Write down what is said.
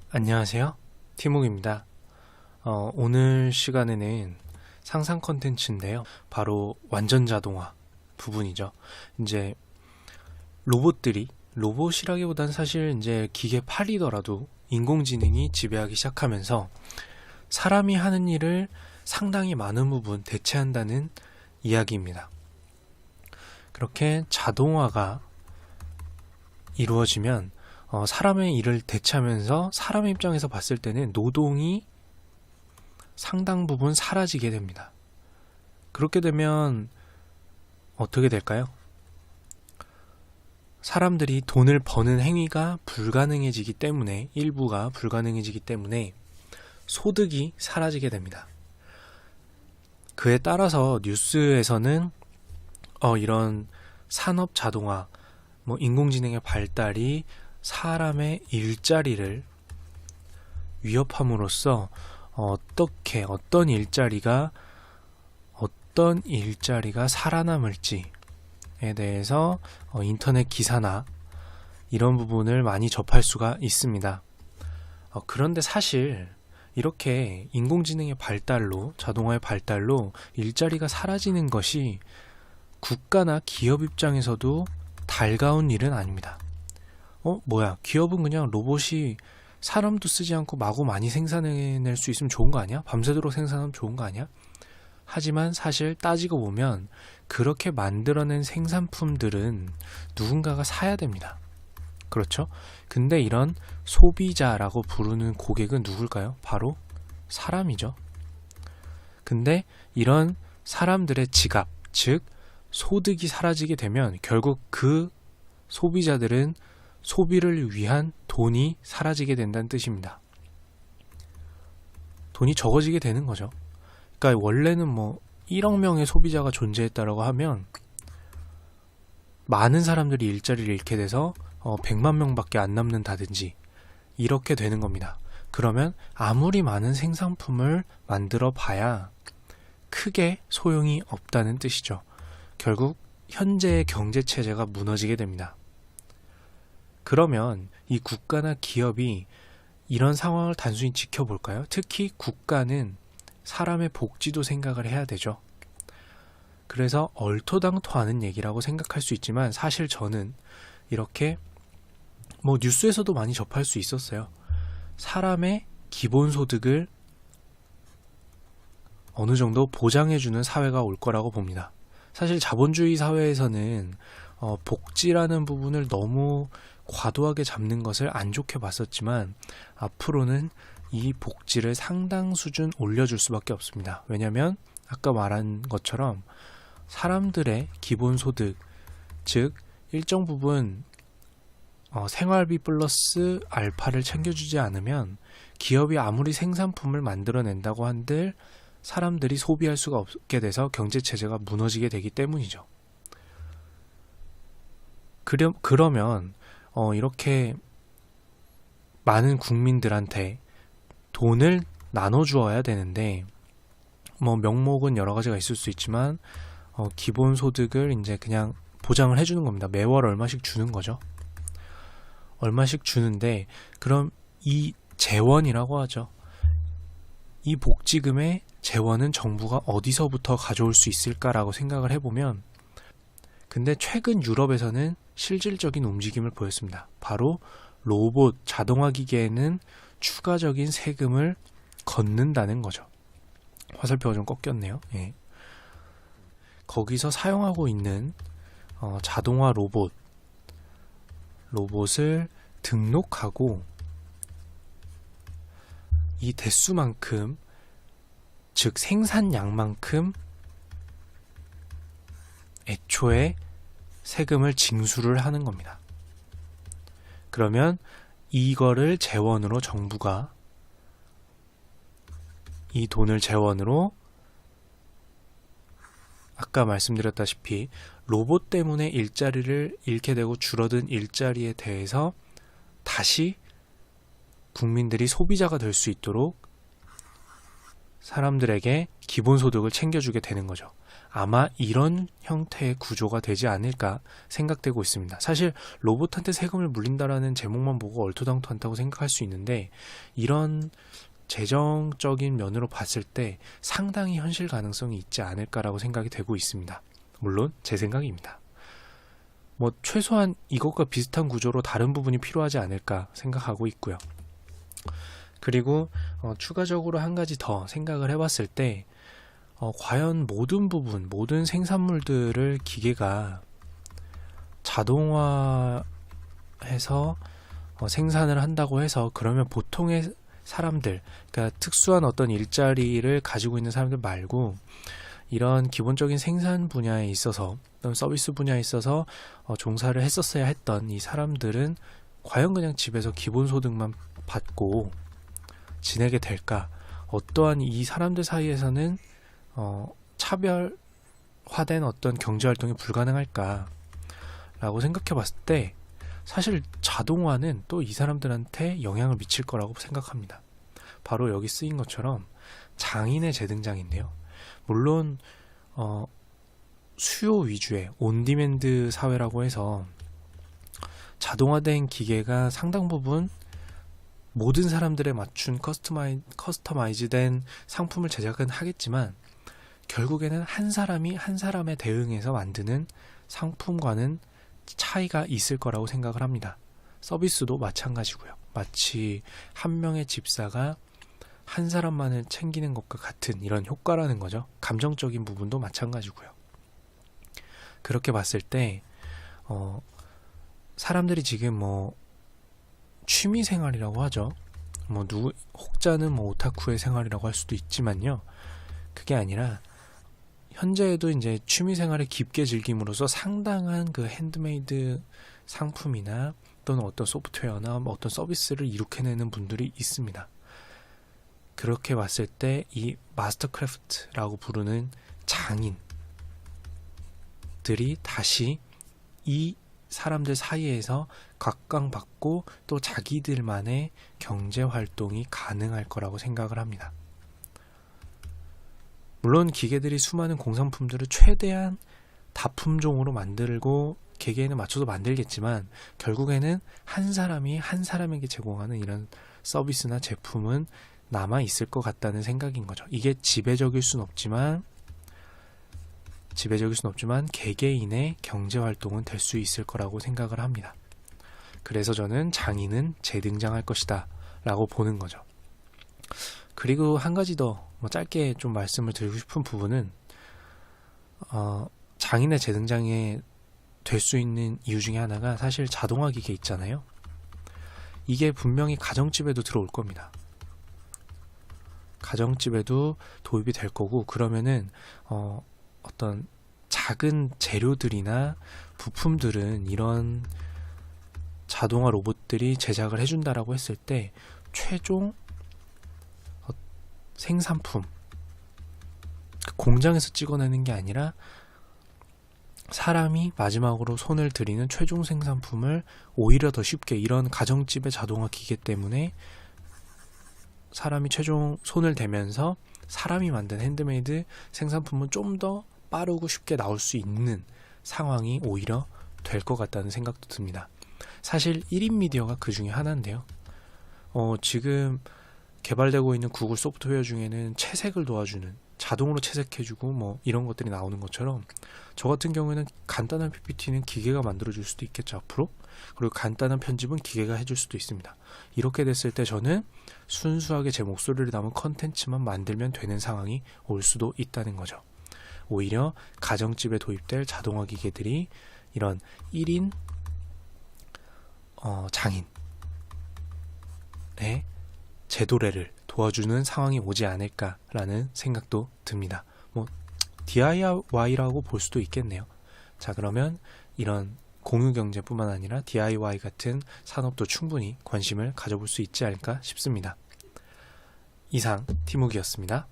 안녕하세요. 티목입니다. 오늘 시간에는 상상 컨텐츠인데요. 바로 완전 자동화 부분이죠. 이제 로봇이라기보단 사실 이제 기계팔이더라도 인공지능이 지배하기 시작하면서 사람이 하는 일을 상당히 많은 부분 대체한다는 이야기입니다. 그렇게 자동화가 이루어지면 사람의 일을 대체하면서 사람의 입장에서 봤을 때는 노동이 상당 부분 사라지게 됩니다. 그렇게 되면 어떻게 될까요? 사람들이 돈을 버는 행위가 불가능해지기 때문에, 일부가 불가능해지기 때문에 소득이 사라지게 됩니다. 그에 따라서 뉴스에서는 이런 산업 자동화, 인공지능의 발달이 사람의 일자리를 위협함으로써 어떤 일자리가 살아남을지에 대해서 인터넷 기사나 이런 부분을 많이 접할 수가 있습니다. 그런데 사실 이렇게 인공지능의 발달로, 자동화의 발달로 일자리가 사라지는 것이 국가나 기업 입장에서도 달가운 일은 아닙니다. 기업은 그냥 로봇이 사람도 쓰지 않고 마구 많이 생산해낼 수 있으면 좋은 거 아니야? 밤새도록 생산하면 좋은 거 아니야? 하지만 사실 따지고 보면 그렇게 만들어낸 생산품들은 누군가가 사야 됩니다. 그렇죠? 근데 이런 소비자라고 부르는 고객은 누굴까요? 바로 사람이죠. 근데 이런 사람들의 지갑, 즉 소득이 사라지게 되면 결국 그 소비자들은 소비를 위한 돈이 사라지게 된다는 뜻입니다. 돈이 적어지게 되는 거죠. 그러니까 원래는 1억 명의 소비자가 존재했다라고 하면 많은 사람들이 일자리를 잃게 돼서 100만 명밖에 안 남는다든지 이렇게 되는 겁니다. 그러면 아무리 많은 생산품을 만들어 봐야 크게 소용이 없다는 뜻이죠. 결국 현재의 경제 체제가 무너지게 됩니다. 그러면 이 국가나 기업이 이런 상황을 단순히 지켜볼까요? 특히 국가는 사람의 복지도 생각을 해야 되죠. 그래서 얼토당토하는 얘기라고 생각할 수 있지만 사실 저는 이렇게 뉴스에서도 많이 접할 수 있었어요. 사람의 기본소득을 어느 정도 보장해주는 사회가 올 거라고 봅니다. 사실 자본주의 사회에서는 복지라는 부분을 너무 과도하게 잡는 것을 안 좋게 봤었지만 앞으로는 이 복지를 상당 수준 올려줄 수밖에 없습니다. 왜냐하면 아까 말한 것처럼 사람들의 기본소득, 즉 일정 부분 생활비 플러스 알파를 챙겨주지 않으면 기업이 아무리 생산품을 만들어낸다고 한들 사람들이 소비할 수가 없게 돼서 경제체제가 무너지게 되기 때문이죠. 그러면 이렇게 많은 국민들한테 돈을 나눠주어야 되는데 명목은 여러 가지가 있을 수 있지만 기본소득을 이제 그냥 보장을 해주는 겁니다. 매월 얼마씩 주는 거죠. 얼마씩 주는데 그럼 이 재원이라고 하죠. 이 복지금의 재원은 정부가 어디서부터 가져올 수 있을까라고 생각을 해보면 근데 최근 유럽에서는 실질적인 움직임을 보였습니다. 바로 로봇, 자동화 기계에는 추가적인 세금을 걷는다는 거죠. 화살표가 좀 꺾였네요. 예. 거기서 사용하고 있는 자동화 로봇을 등록하고 이 대수만큼, 즉 생산량만큼 애초에 세금을 징수를 하는 겁니다. 그러면 이거를 재원으로 정부가 이 돈을 재원으로 아까 말씀드렸다시피 로봇 때문에 일자리를 잃게 되고 줄어든 일자리에 대해서 다시 국민들이 소비자가 될 수 있도록 사람들에게 기본소득을 챙겨주게 되는 거죠. 아마 이런 형태의 구조가 되지 않을까 생각되고 있습니다. 사실 로봇한테 세금을 물린다라는 제목만 보고 얼토당토않다고 생각할 수 있는데, 이런 재정적인 면으로 봤을 때 상당히 현실 가능성이 있지 않을까라고 생각이 되고 있습니다. 물론 제 생각입니다. 최소한 이것과 비슷한 구조로 다른 부분이 필요하지 않을까 생각하고 있고요. 그리고 추가적으로 한 가지 더 생각을 해봤을 때, 과연 모든 생산물들을 기계가 자동화해서 생산을 한다고 해서, 그러면 보통의 사람들, 그러니까 특수한 어떤 일자리를 가지고 있는 사람들 말고 이런 기본적인 생산 분야에 있어서 또는 서비스 분야에 있어서 종사를 했었어야 했던 이 사람들은 과연 그냥 집에서 기본소득만 받고 지내게 될까? 어떠한 이 사람들 사이에서는 차별화된 어떤 경제활동이 불가능할까? 라고 생각해 봤을 때 사실 자동화는 또 이 사람들한테 영향을 미칠 거라고 생각합니다. 바로 여기 쓰인 것처럼 장인의 재등장인데요. 물론 수요 위주의 온디맨드 사회라고 해서 자동화된 기계가 상당 부분 모든 사람들에 맞춘 커스터마이즈된 상품을 제작은 하겠지만, 결국에는 한 사람이 한 사람에 대응해서 만드는 상품과는 차이가 있을 거라고 생각을 합니다. 서비스도 마찬가지고요. 마치 한 명의 집사가 한 사람만을 챙기는 것과 같은 이런 효과라는 거죠. 감정적인 부분도 마찬가지고요. 그렇게 봤을 때 사람들이 지금 취미 생활이라고 하죠. 혹자는 오타쿠의 생활이라고 할 수도 있지만요. 그게 아니라 현재에도 이제 취미 생활을 깊게 즐김으로써 상당한 그 핸드메이드 상품이나 또는 어떤 소프트웨어나 어떤 서비스를 이룩해내는 분들이 있습니다. 그렇게 봤을 때 이 마스터크래프트라고 부르는 장인들이 다시 이 사람들 사이에서 각광받고 또 자기들만의 경제활동이 가능할 거라고 생각을 합니다. 물론 기계들이 수많은 공산품들을 최대한 다품종으로 만들고 개개인에 맞춰서 만들겠지만, 결국에는 한 사람이 한 사람에게 제공하는 이런 서비스나 제품은 남아 있을 것 같다는 생각인 거죠. 이게 지배적일 순 없지만 개개인의 경제활동은 될 수 있을 거라고 생각을 합니다. 그래서 저는 장인은 재등장할 것이다 라고 보는 거죠. 그리고 한 가지 더 짧게 좀 말씀을 드리고 싶은 부분은 장인의 재등장에 될 수 있는 이유 중에 하나가 사실 자동화 기계 있잖아요. 이게 분명히 가정집에도 들어올 겁니다. 가정집에도 도입이 될 거고, 그러면은 어떤 작은 재료들이나 부품들은 이런 자동화 로봇들이 제작을 해준다라고 했을 때 최종 생산품, 공장에서 찍어내는 게 아니라 사람이 마지막으로 손을 들이는 최종 생산품을 오히려 더 쉽게, 이런 가정집의 자동화 기계 때문에 사람이 최종 손을 대면서 사람이 만든 핸드메이드 생산품은 좀 더 빠르고 쉽게 나올 수 있는 상황이 오히려 될 것 같다는 생각도 듭니다. 사실 1인 미디어가 그 중에 하나인데요. 지금 개발되고 있는 구글 소프트웨어 중에는 채색을 도와주는, 자동으로 채색해주고 이런 것들이 나오는 것처럼, 저 같은 경우에는 간단한 PPT는 기계가 만들어줄 수도 있겠죠, 앞으로. 그리고 간단한 편집은 기계가 해줄 수도 있습니다. 이렇게 됐을 때 저는 순수하게 제 목소리를 담은 컨텐츠만 만들면 되는 상황이 올 수도 있다는 거죠. 오히려 가정집에 도입될 자동화 기계들이 이런 1인 장인의 재도래를 도와주는 상황이 오지 않을까라는 생각도 듭니다. DIY라고 볼 수도 있겠네요. 자, 그러면 이런 공유경제뿐만 아니라 DIY 같은 산업도 충분히 관심을 가져볼 수 있지 않을까 싶습니다. 이상 티묵이었습니다.